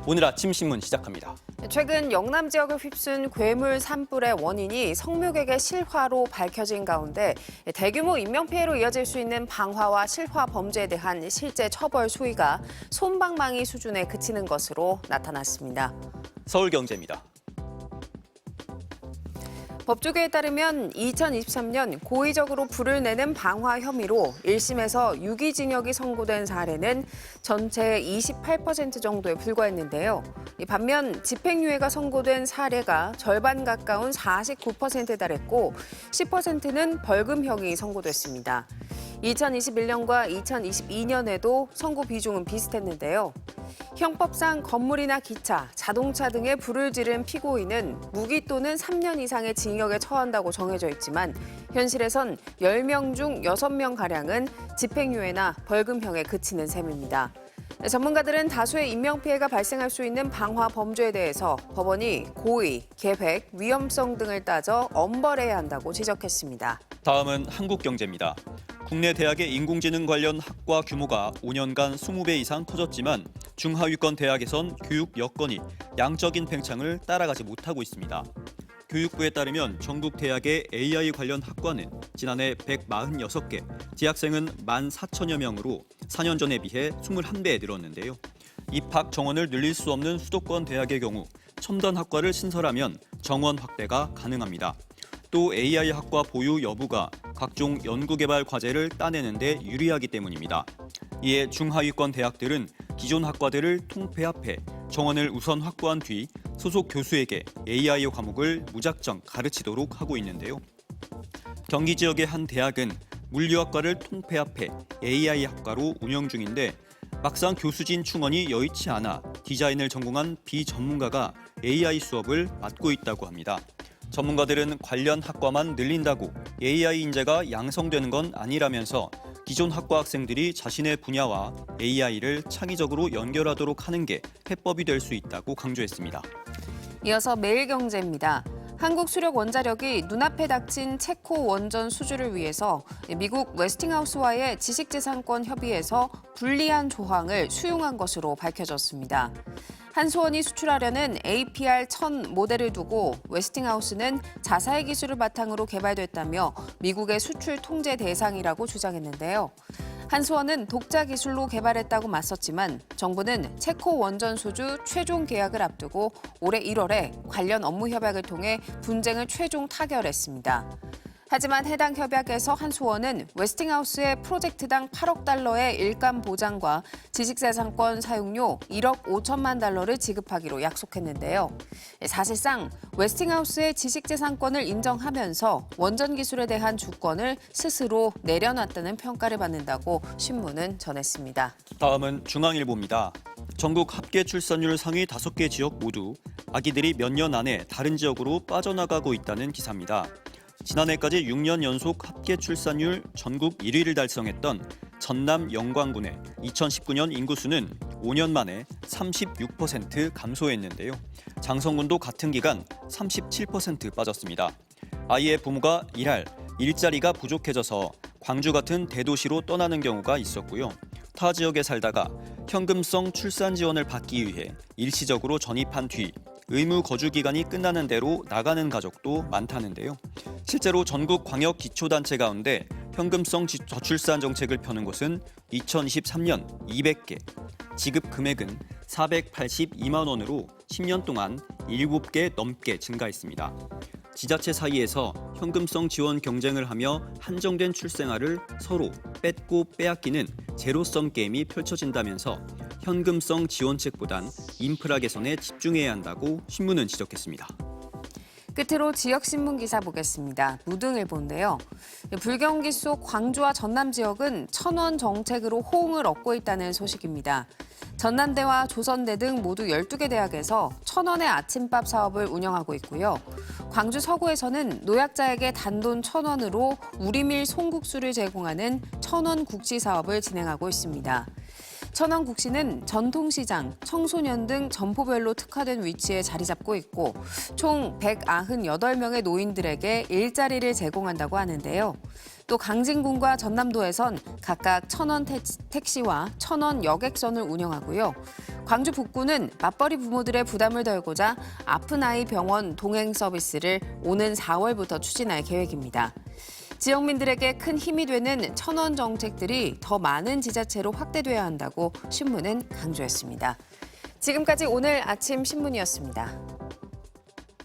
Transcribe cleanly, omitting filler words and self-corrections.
오늘 아침 신문 시작합니다. 최근 영남 지역을 휩쓴 괴물 산불의 원인이 성묘객의 실화로 밝혀진 가운데 대규모 인명피해로 이어질 수 있는 방화와 실화 범죄에 대한 실제 처벌 수위가 솜방망이 수준에 그치는 것으로 나타났습니다. 서울경제입니다. 법조계에 따르면 2023년 고의적으로 불을 내는 방화 혐의로 1심에서 유기징역이 선고된 사례는 전체의 28% 정도에 불과했는데요. 반면 집행유예가 선고된 사례가 절반 가까운 49%에 달했고 10%는 벌금형이 선고됐습니다. 2021년과 2022년에도 선고 비중은 비슷했는데요. 형법상 건물이나 기차, 자동차 등에 불을 지른 피고인은 무기 또는 3년 이상의 징역에 처한다고 정해져 있지만 현실에선 10명 중 6명가량은 집행유예나 벌금형에 그치는 셈입니다. 전문가들은 다수의 인명피해가 발생할 수 있는 방화 범죄에 대해서 법원이 고의, 계획, 위험성 등을 따져 엄벌해야 한다고 지적했습니다. 다음은 한국경제입니다. 국내 대학의 인공지능 관련 학과 규모가 5년간 20배 이상 커졌지만 중하위권 대학에선 교육 여건이 양적인 팽창을 따라가지 못하고 있습니다. 교육부에 따르면 전국 대학의 AI 관련 학과는 지난해 146개, 재학생은 14,000여 명으로 4년 전에 비해 21배에 늘었는데요. 입학 정원을 늘릴 수 없는 수도권 대학의 경우 첨단 학과를 신설하면 정원 확대가 가능합니다. 또 AI 학과 보유 여부가 각종 연구개발 과제를 따내는 데 유리하기 때문입니다. 이에 중하위권 대학들은 기존 학과들을 통폐합해 정원을 우선 확보한 뒤 소속 교수에게 AI 과목을 무작정 가르치도록 하고 있는데요. 경기 지역의 한 대학은 물리학과를 통폐합해 AI 학과로 운영 중인데 막상 교수진 충원이 여의치 않아 디자인을 전공한 비전문가가 AI 수업을 맡고 있다고 합니다. 전문가들은 관련 학과만 늘린다고 AI 인재가 양성되는 건 아니라면서 기존 학과 학생들이 자신의 분야와 AI를 창의적으로 연결하도록 하는 게 해법이 될 수 있다고 강조했습니다. 이어서 매일경제입니다. 한국 수력 원자력이 눈앞에 닥친 체코 원전 수주를 위해서 미국 웨스팅하우스와의 지식재산권 협의에서 불리한 조항을 수용한 것으로 밝혀졌습니다. 한수원이 수출하려는 APR-1000 모델을 두고 웨스팅하우스는 자사의 기술을 바탕으로 개발됐다며 미국의 수출 통제 대상이라고 주장했는데요. 한수원은 독자 기술로 개발했다고 맞섰지만 정부는 체코 원전 수주 최종 계약을 앞두고 올해 1월에 관련 업무 협약을 통해 분쟁을 최종 타결했습니다. 하지만 해당 협약에서 한수원은 웨스팅하우스의 프로젝트당 8억 달러의 일감 보장과 지식재산권 사용료 1억 5천만 달러를 지급하기로 약속했는데요. 사실상 웨스팅하우스의 지식재산권을 인정하면서 원전 기술에 대한 주권을 스스로 내려놨다는 평가를 받는다고 신문은 전했습니다. 다음은 중앙일보입니다. 전국 합계 출산율 상위 5개 지역 모두 아기들이 몇 년 안에 다른 지역으로 빠져나가고 있다는 기사입니다. 지난해까지 6년 연속 합계 출산율 전국 1위를 달성했던 전남 영광군의 2019년 인구수는 5년 만에 36% 감소했는데요. 장성군도 같은 기간 37% 빠졌습니다. 아이의 부모가 일자리가 부족해져서 광주 같은 대도시로 떠나는 경우가 있었고요. 타 지역에 살다가 현금성 출산 지원을 받기 위해 일시적으로 전입한 뒤 의무 거주 기간이 끝나는 대로 나가는 가족도 많다는데요. 실제로 전국 광역 기초단체 가운데 현금성 저출산 정책을 펴는 곳은 2023년 200개, 지급 금액은 482만 원으로 10년 동안 7개 넘게 증가했습니다. 지자체 사이에서 현금성 지원 경쟁을 하며 한정된 출생아를 서로 뺏고 빼앗기는 제로섬 게임이 펼쳐진다면서 현금성 지원책보단 인프라 개선에 집중해야 한다고 신문은 지적했습니다. 끝으로 지역신문 기사 보겠습니다. 무등일보인데요. 불경기 속 광주와 전남 지역은 천원 정책으로 호응을 얻고 있다는 소식입니다. 전남대와 조선대 등 모두 12개 대학에서 천원의 아침밥 사업을 운영하고 있고요. 광주 서구에서는 노약자에게 단돈 1,000원으로 우리밀 송국수를 제공하는 천원 국시 사업을 진행하고 있습니다. 천안국시는 전통시장, 청소년 등 점포별로 특화된 위치에 자리 잡고 있고 총 198명의 노인들에게 일자리를 제공한다고 하는데요. 또 강진군과 전남도에선 각각 천원 택시와 천원 여객선을 운영하고요. 광주 북구는 맞벌이 부모들의 부담을 덜고자 아픈 아이 병원 동행 서비스를 오는 4월부터 추진할 계획입니다. 지역민들에게 큰 힘이 되는 천원 정책들이 더 많은 지자체로 확대돼야 한다고 신문은 강조했습니다. 지금까지 오늘 아침 신문이었습니다.